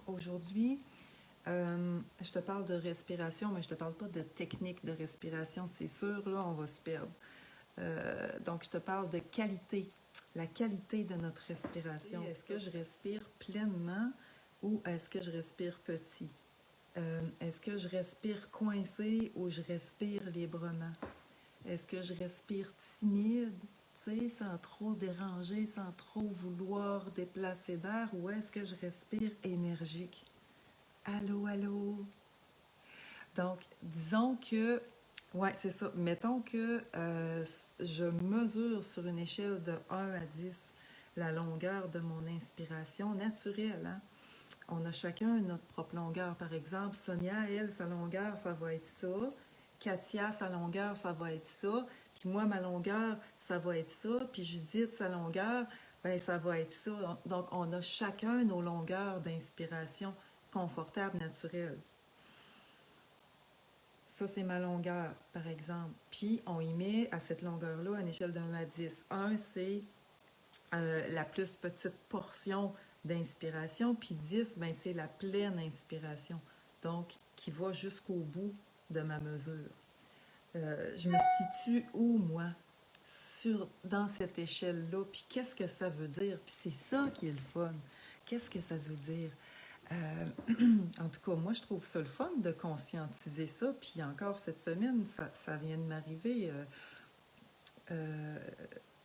Aujourd'hui, je te parle de respiration, mais je te parle pas de technique de respiration, c'est sûr, là, on va se perdre. Donc, je te parle de qualité, la qualité de notre respiration. Est-ce que je respire pleinement ou est-ce que je respire petit? Est-ce que je respire coincé ou je respire librement? Est-ce que je respire timide, tu sais, sans trop déranger, sans trop vouloir déplacer d'air, ou est-ce que je respire énergique? Allô, allô? Donc, disons que, ouais, c'est ça. Mettons que je mesure sur une échelle de 1 à 10 la longueur de mon inspiration naturelle, hein? On a chacun notre propre longueur. Par exemple, Sonia, elle, sa longueur, ça va être ça. Katia, sa longueur, ça va être ça. Puis moi, ma longueur, ça va être ça. Puis Judith, sa longueur, ben ça va être ça. Donc, on a chacun nos longueurs d'inspiration confortables, naturelles. Ça, c'est ma longueur, par exemple. Puis, on y met à cette longueur-là une échelle de 1 à 10. 1, c'est la plus petite portion d'inspiration, puis 10, ben, c'est la pleine inspiration, donc qui va jusqu'au bout de ma mesure. Je me situe où, moi, dans cette échelle-là, puis qu'est-ce que ça veut dire? Puis c'est ça qui est le fun. Qu'est-ce que ça veut dire? En tout cas, moi, je trouve ça le fun de conscientiser ça, puis encore cette semaine, ça vient de m'arriver. Euh,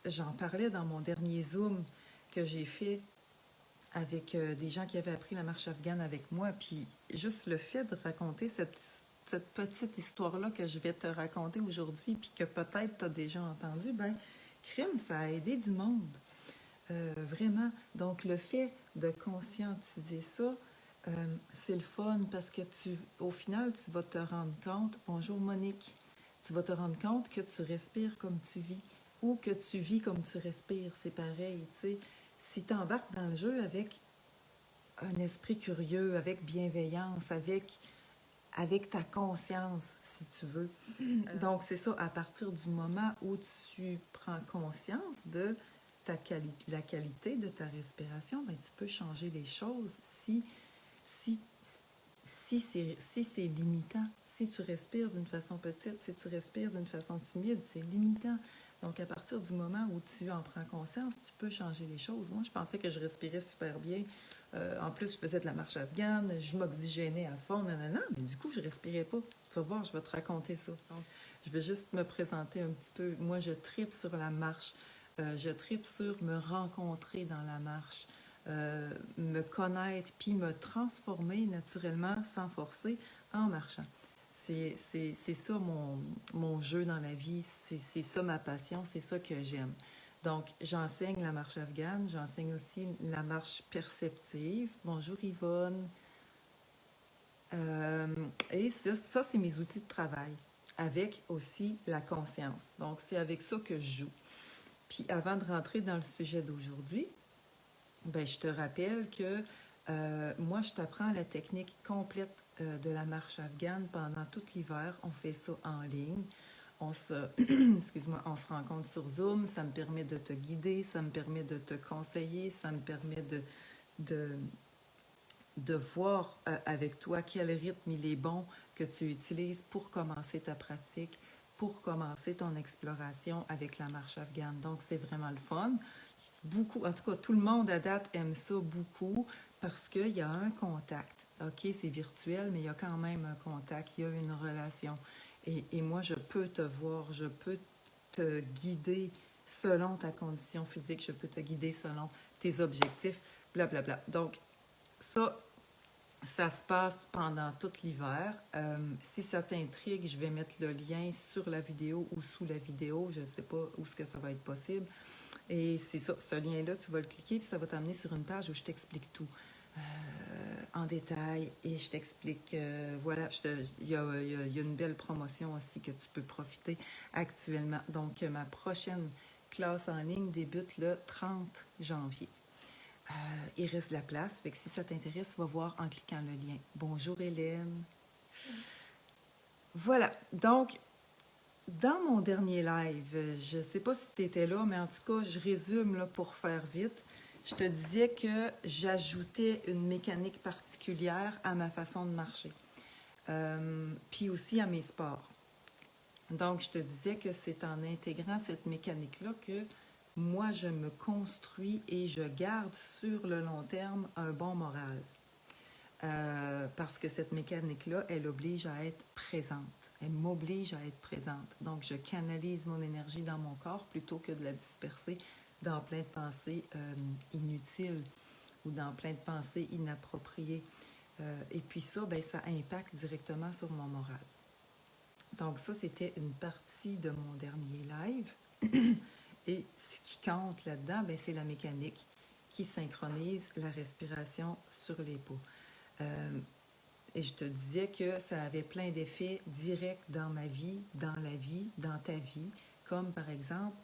J'en parlais dans mon dernier Zoom que j'ai fait avec des gens qui avaient appris la marche afghane avec moi. Puis juste le fait de raconter cette petite histoire-là que je vais te raconter aujourd'hui, puis que peut-être tu as déjà entendu, ben, crime, ça a aidé du monde. Vraiment. Donc, le fait de conscientiser ça, c'est le fun parce que au final, tu vas te rendre compte, bonjour Monique, tu vas te rendre compte que tu respires comme tu vis ou que tu vis comme tu respires, c'est pareil, tu sais. Si tu embarques dans le jeu avec un esprit curieux, avec bienveillance, avec ta conscience, si tu veux. Donc, c'est ça, à partir du moment où tu prends conscience de la qualité de ta respiration, ben, tu peux changer les choses si, si c'est limitant. Si tu respires d'une façon petite, si tu respires d'une façon timide, c'est limitant. Donc, à partir du moment où tu en prends conscience, tu peux changer les choses. Moi, je pensais que je respirais super bien. En plus, je faisais de la marche afghane, je m'oxygénais à fond, nanana, mais du coup, je respirais pas. Tu vas voir, je vais te raconter ça. Donc, je vais juste me présenter un petit peu. Moi, je tripe sur la marche. Je tripe sur me rencontrer dans la marche. Me connaître, puis me transformer naturellement, sans forcer, en marchant. C'est ça mon jeu dans la vie, c'est ça ma passion, c'est ça que j'aime. Donc, j'enseigne la marche afghane, j'enseigne aussi la marche perceptive. Bonjour Yvonne. Euh, et ça c'est mes outils de travail, avec aussi la conscience. Donc, c'est avec ça que je joue. Puis, avant de rentrer dans le sujet d'aujourd'hui, ben, je te rappelle que moi, je t'apprends la technique complète de la marche afghane pendant tout l'hiver. On fait ça en ligne. Excuse-moi, on se rencontre sur Zoom. Ça me permet de te guider, ça me permet de te conseiller, ça me permet de, de voir avec toi quel rythme il est bon que tu utilises pour commencer ta pratique, pour commencer ton exploration avec la marche afghane. Donc, c'est vraiment le fun. Beaucoup, en tout cas, tout le monde à date aime ça beaucoup parce qu'il y a un contact. OK, c'est virtuel, mais il y a quand même un contact, il y a une relation. Et moi, je peux te voir, je peux te guider selon ta condition physique, je peux te guider selon tes objectifs, blablabla. Donc, ça, ça se passe pendant tout l'hiver. Si ça t'intrigue, je vais mettre le lien sur la vidéo ou sous la vidéo. Je ne sais pas où est-ce que ça va être possible. Et c'est ça, ce lien-là, tu vas le cliquer, puis ça va t'amener sur une page où je t'explique tout en détail. Et je t'explique, voilà, il y a une belle promotion aussi que tu peux profiter actuellement. Donc, ma prochaine classe en ligne débute le 30 janvier. Il reste de la place, fait que si ça t'intéresse, va voir en cliquant le lien. Bonjour Hélène. Voilà, donc dans mon dernier live, je ne sais pas si tu étais là, mais en tout cas, je résume là, pour faire vite. je te disais que j'ajoutais une mécanique particulière à ma façon de marcher, puis aussi à mes sports. Donc, je te disais que c'est en intégrant cette mécanique-là que moi, je me construis et je garde sur le long terme un bon moral. Parce que cette mécanique-là, elle oblige à être présente. Elle m'oblige à être présente. Donc, je canalise mon énergie dans mon corps plutôt que de la disperser dans plein de pensées inutiles ou dans plein de pensées inappropriées. Et puis ça, ben, ça impacte directement sur mon moral. Donc ça, c'était une partie de mon dernier live. Et ce qui compte là-dedans, ben, c'est la mécanique qui synchronise la respiration sur les pas. Et je te disais que ça avait plein d'effets directs dans ma vie, dans la vie, dans ta vie, comme par exemple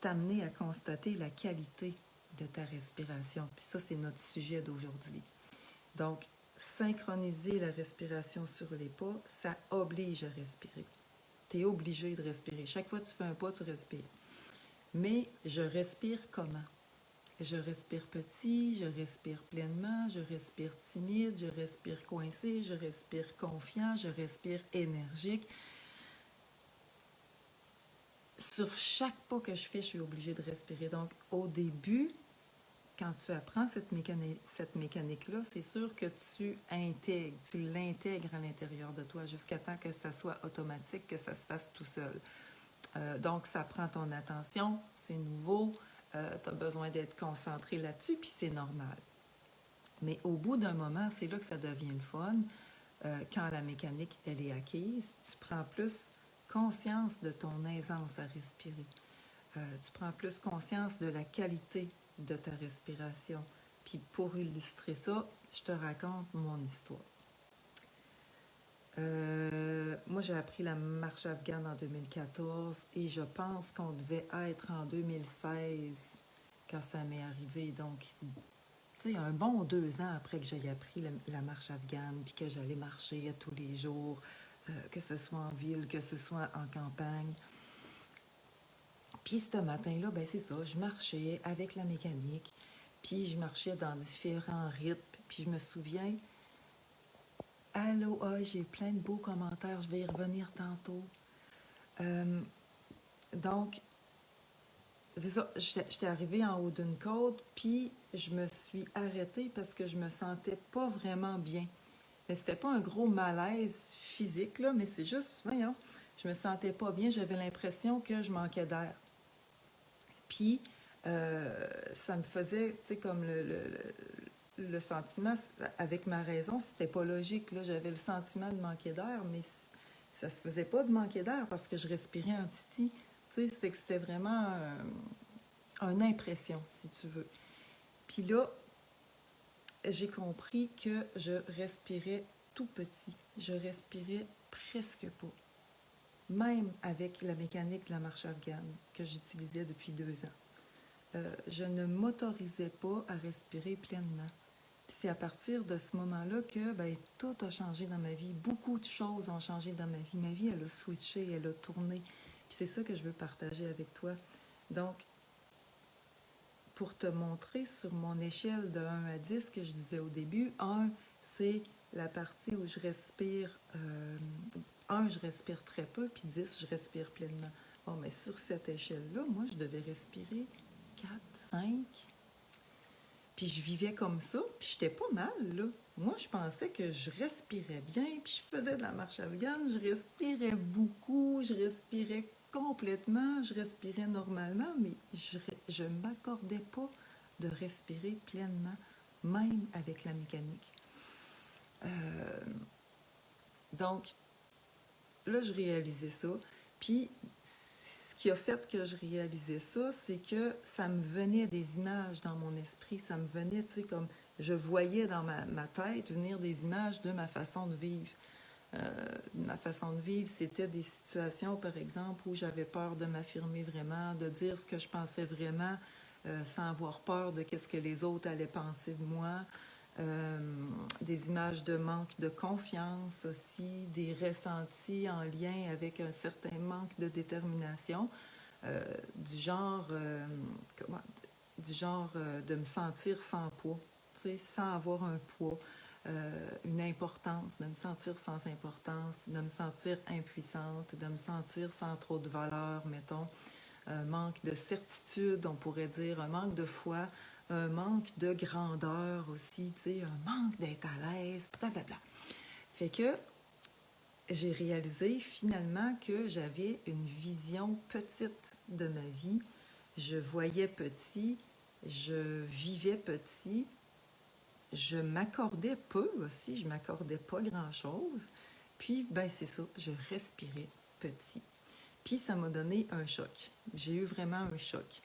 t'amener à constater la qualité de ta respiration. Puis ça, c'est notre sujet d'aujourd'hui. Donc, synchroniser la respiration sur les pas, ça oblige à respirer. Tu es obligé de respirer. Chaque fois que tu fais un pas, tu respires. Mais je respire comment? Je respire petit, je respire pleinement, je respire timide, je respire coincé, je respire confiant, je respire énergique. Sur chaque pas que je fais, je suis obligée de respirer. Donc, au début, quand tu apprends cette mécanique-là, c'est sûr que tu l'intègres à l'intérieur de toi jusqu'à temps que ça soit automatique, que ça se fasse tout seul. Donc, ça prend ton attention, c'est nouveau, tu as besoin d'être concentré là-dessus, puis c'est normal. Mais au bout d'un moment, c'est là que ça devient le fun. Quand la mécanique, elle est acquise, tu prends plus conscience de ton aisance à respirer. Tu prends plus conscience de la qualité de ta respiration. Puis pour illustrer ça, je te raconte mon histoire. Moi, j'ai appris la marche afghane en 2014 et je pense qu'on devait être en 2016 quand ça m'est arrivé. Donc, tu sais, un bon 2 ans après que j'ai appris la marche afghane, puis que j'allais marcher tous les jours, que ce soit en ville, que ce soit en campagne. Puis ce matin-là, ben c'est ça, je marchais avec la mécanique, puis je marchais dans différents rythmes, puis je me souviens, allô, j'ai plein de beaux commentaires, je vais y revenir tantôt. Donc, c'est ça, j'étais arrivée en haut d'une côte, puis je me suis arrêtée parce que je me sentais pas vraiment bien. Mais c'était pas un gros malaise physique, là, mais c'est juste, voyons, je me sentais pas bien, j'avais l'impression que je manquais d'air. Puis, ça me faisait, tu sais, comme le sentiment, avec ma raison, c'était pas logique, là, j'avais le sentiment de manquer d'air, mais ça se faisait pas de manquer d'air parce que je respirais en titi. Tu sais, ça fait que c'était vraiment une impression, si tu veux. Puis là, j'ai compris que je respirais tout petit. Je respirais presque pas. Même avec la mécanique de la marche afghane que j'utilisais depuis 2 ans. Je ne m'autorisais pas à respirer pleinement. Puis c'est à partir de ce moment-là que ben, tout a changé dans ma vie. Beaucoup de choses ont changé dans ma vie. Ma vie, elle a switché, elle a tourné. Puis c'est ça que je veux partager avec toi. Donc, pour te montrer sur mon échelle de 1 à 10 que je disais au début, 1, c'est la partie où je respire, 1, je respire très peu, puis 10, je respire pleinement. Bon, mais sur cette échelle-là, moi, je devais respirer 4, 5, puis je vivais comme ça, puis j'étais pas mal, là. Moi, je pensais que je respirais bien, puis je faisais de la marche afghane, je respirais beaucoup, je respirais complètement, je respirais normalement, mais je ne m'accordais pas de respirer pleinement, même avec la mécanique. Donc, là, je réalisais ça, puis ce qui a fait que je réalisais ça, c'est que ça me venait des images dans mon esprit, ça me venait, tu sais, comme je voyais dans ma tête venir des images de ma façon de vivre. Ma façon de vivre, c'était des situations, par exemple, où j'avais peur de m'affirmer vraiment, de dire ce que je pensais vraiment, sans avoir peur de ce que les autres allaient penser de moi. Des images de manque de confiance aussi, des ressentis en lien avec un certain manque de détermination, du genre, du genre de me sentir sans poids, tu sais, sans avoir un poids, une importance, de me sentir sans importance, de me sentir impuissante, de me sentir sans trop de valeur, mettons, un manque de certitude, on pourrait dire, un manque de foi, un manque de grandeur aussi, tu sais, un manque d'être à l'aise, blablabla. Fait que j'ai réalisé finalement que j'avais une vision petite de ma vie. Je voyais petit, je vivais petit, je m'accordais peu aussi, je m'accordais pas grand-chose. Puis, ben c'est ça, je respirais petit. Puis ça m'a donné un choc. J'ai eu vraiment un choc.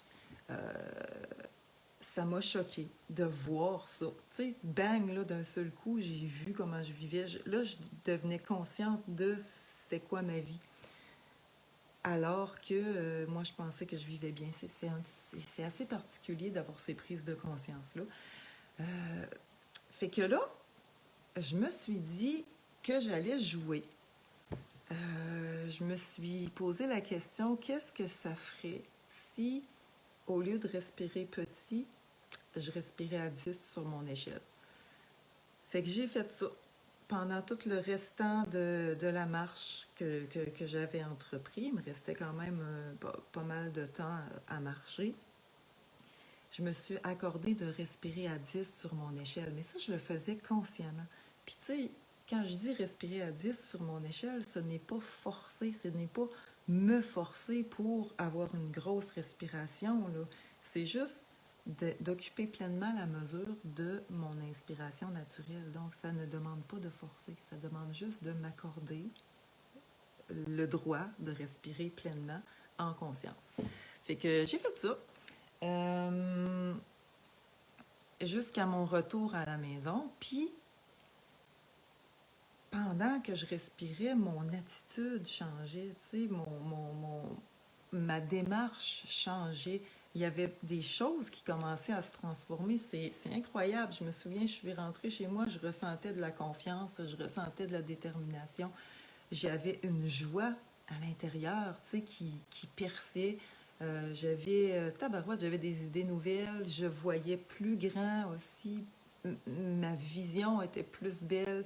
Ça m'a choqué de voir ça. Tu sais, bang, là, d'un seul coup, j'ai vu comment je vivais. Là, je devenais consciente de c'était quoi ma vie. Alors que moi, je pensais que je vivais bien. C'est assez particulier d'avoir ces prises de conscience-là. Fait que là, je me suis dit que j'allais jouer. Je me suis posé la question, qu'est-ce que ça ferait si, au lieu de respirer petit, je respirais à 10 sur mon échelle? Fait que j'ai fait ça pendant tout le restant de la marche que j'avais entrepris. Il me restait quand même pas mal de temps à marcher. Je me suis accordé de respirer à 10 sur mon échelle, mais ça, je le faisais consciemment. Puis tu sais, quand je dis respirer à 10 sur mon échelle, ce n'est pas forcer, ce n'est pas me forcer pour avoir une grosse respiration, là. C'est juste d'occuper pleinement la mesure de mon inspiration naturelle. Donc, ça ne demande pas de forcer, ça demande juste de m'accorder le droit de respirer pleinement en conscience. Fait que j'ai fait ça. Euh, Jusqu'à mon retour à la maison. Puis, pendant que je respirais, mon attitude changeait, tu sais, ma démarche changeait. Il y avait des choses qui commençaient à se transformer. C'est incroyable. Je me souviens, je suis rentrée chez moi, je ressentais de la confiance, je ressentais de la détermination. J'avais une joie à l'intérieur, tu sais, qui perçait. Tabarouette, j'avais des idées nouvelles, je voyais plus grand aussi, ma vision était plus belle,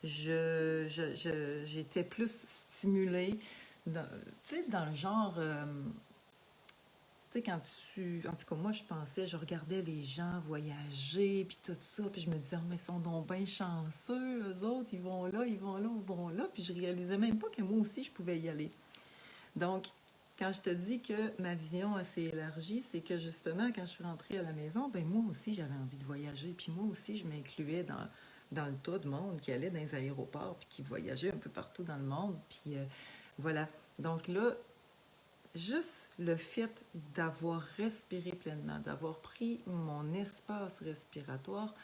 j'étais plus stimulée, tu sais, dans le genre, tu sais, en tout cas, moi, je pensais, je regardais les gens voyager, puis tout ça, puis je me disais, oh, mais ils sont donc bien chanceux, eux autres, ils vont là, ils vont là, ils vont là, puis je réalisais même pas que moi aussi, je pouvais y aller. Donc, quand je te dis que ma vision s'est élargie, c'est que justement, quand je suis rentrée à la maison, ben moi aussi, j'avais envie de voyager. Puis moi aussi, je m'incluais dans le tas de monde qui allait dans les aéroports, puis qui voyageait un peu partout dans le monde. Puis voilà. Donc là, juste le fait d'avoir respiré pleinement, d'avoir pris mon espace respiratoire,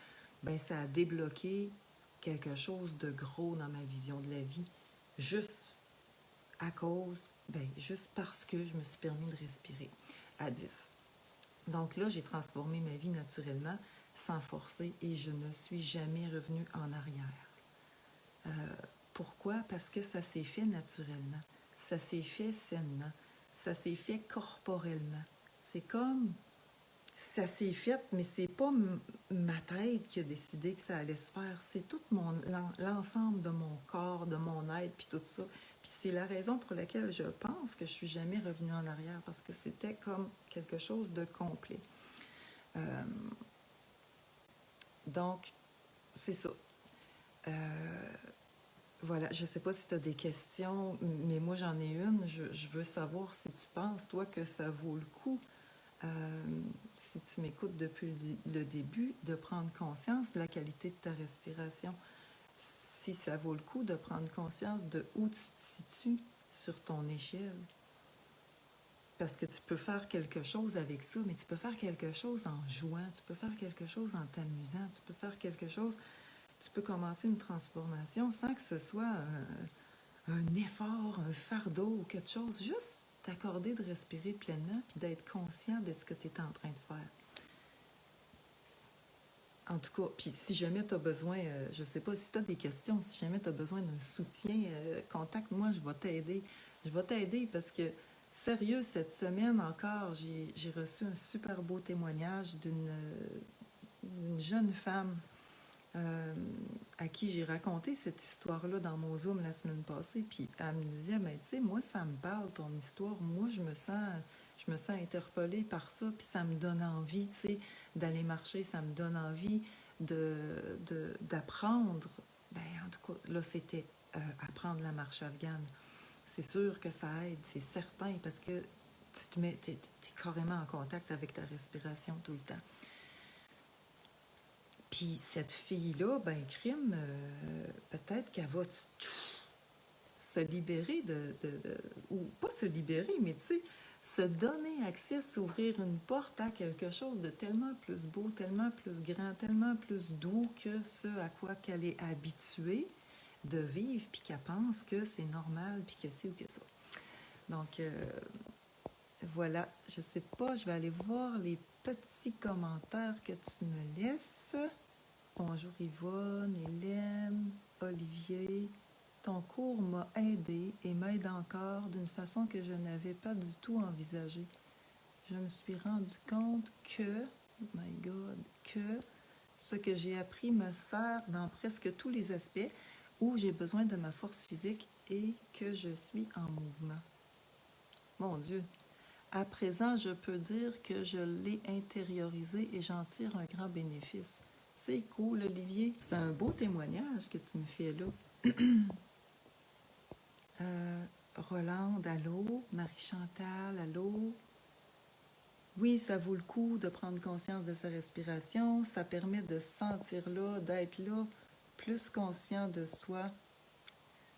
ben ça a débloqué quelque chose de gros dans ma vision de la vie. Juste à cause, ben, juste parce que je me suis permis de respirer à 10. Donc là, j'ai transformé ma vie naturellement, sans forcer, et je ne suis jamais revenue en arrière. Euh, Pourquoi? Parce que ça s'est fait naturellement, ça s'est fait sainement, ça s'est fait corporellement. C'est comme ça s'est fait, mais c'est pas ma tête qui a décidé que ça allait se faire. C'est tout l'ensemble de mon corps, de mon être, puis tout ça. Puis c'est la raison pour laquelle je pense que je suis jamais revenue en arrière, parce que c'était comme quelque chose de complet. Euh, donc, c'est ça. Euh, voilà, je sais pas si tu as des questions, mais moi j'en ai une. Je veux savoir si tu penses, toi, que ça vaut le coup, si tu m'écoutes depuis le début, de prendre conscience de la qualité de ta respiration. Si ça vaut le coup de prendre conscience de où tu te situes sur ton échelle. Parce que tu peux faire quelque chose avec ça, mais tu peux faire quelque chose en jouant, tu peux faire quelque chose en t'amusant, tu peux faire quelque chose, tu peux commencer une transformation sans que ce soit un effort, un fardeau ou quelque chose. Juste t'accorder de respirer pleinement puis d'être conscient de ce que tu es en train de faire. En tout cas, puis si jamais tu as besoin, je ne sais pas si tu as des questions, si jamais tu as besoin d'un soutien, contacte-moi, je vais t'aider. Je vais t'aider parce que Sérieux, cette semaine encore, j'ai reçu un super beau témoignage d'une jeune femme euh, à qui j'ai raconté cette histoire-là dans mon Zoom la semaine passée. Puis elle me disait, ben, tu sais, moi, ça me parle ton histoire. Moi, je me sens interpellée par ça. Puis ça me donne envie, tu sais, d'aller marcher. Ça me donne envie d'apprendre. Ben, en tout cas, là, c'était apprendre la marche afghane. C'est sûr que ça aide, c'est certain, parce que t'es carrément en contact avec ta respiration tout le temps. Puis cette fille-là, ben, crime, peut-être qu'elle va se libérer ou pas se libérer, mais tu sais, se donner accès, s'ouvrir une porte à quelque chose de tellement plus beau, tellement plus grand, tellement plus doux que ce à quoi qu'elle est habituée de vivre, puis qu'elle pense que c'est normal, puis que c'est ou que ça. Donc, voilà, je sais pas, je vais aller voir les petits commentaires que tu me laisses. Bonjour Yvonne, Hélène, Olivier. Ton cours m'a aidé et m'aide encore d'une façon que je n'avais pas du tout envisagée. Je me suis rendu compte que, oh my God, que ce que j'ai appris me sert dans presque tous les aspects où j'ai besoin de ma force physique et que je suis en mouvement. Mon Dieu, à présent, je peux dire que je l'ai intériorisé et j'en tire un grand bénéfice. C'est cool, Olivier. C'est un beau témoignage que tu me fais là. Rolande, allô? Marie-Chantal, allô? Oui, ça vaut le coup de prendre conscience de sa respiration. Ça permet de se sentir là, d'être là, plus conscient de soi,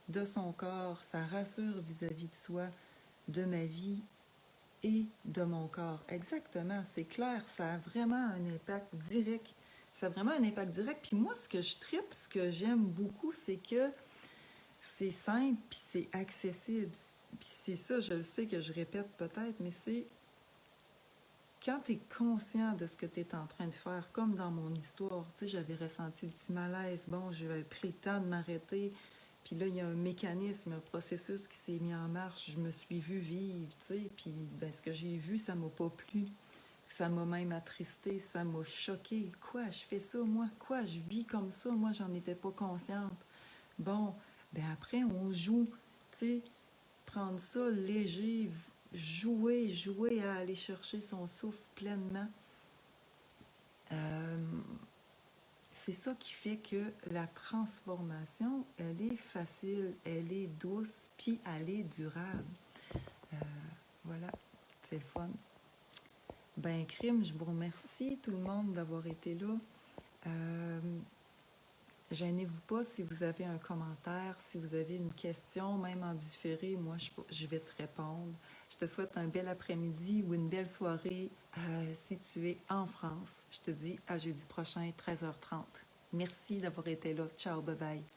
de son corps. Ça rassure vis-à-vis de soi, de ma vie et de mon corps. Exactement, c'est clair, ça a vraiment un impact direct. Ça a vraiment un impact direct. Puis moi, ce que je tripe, ce que j'aime beaucoup, c'est que c'est simple, puis c'est accessible. Puis c'est ça, je le sais que je répète peut-être, mais c'est quand tu es conscient de ce que tu es en train de faire, comme dans mon histoire, tu sais, j'avais ressenti le petit malaise, bon, j'avais pris le temps de m'arrêter, puis là, il y a un mécanisme, un processus qui s'est mis en marche, je me suis vue vivre, tu sais, puis ben, ce que j'ai vu, ça m'a pas plu, ça m'a même attristé, ça m'a choqué. Quoi, je fais ça, moi? Quoi, je vis comme ça? Moi, j'en étais pas consciente. Bon, ben après, on joue, tu sais, prendre ça léger, jouer à aller chercher son souffle pleinement. Euh, c'est ça qui fait que la transformation, elle est facile, elle est douce, puis elle est durable. Euh, voilà, c'est le fun. Ben, crime, je vous remercie tout le monde d'avoir été là. Euh, Gênez-vous pas si vous avez un commentaire, si vous avez une question, même en différé, moi je vais te répondre. Je te souhaite un bel après-midi ou une belle soirée si tu es en France. Je te dis à jeudi prochain, 13h30. Merci d'avoir été là. Ciao, bye bye.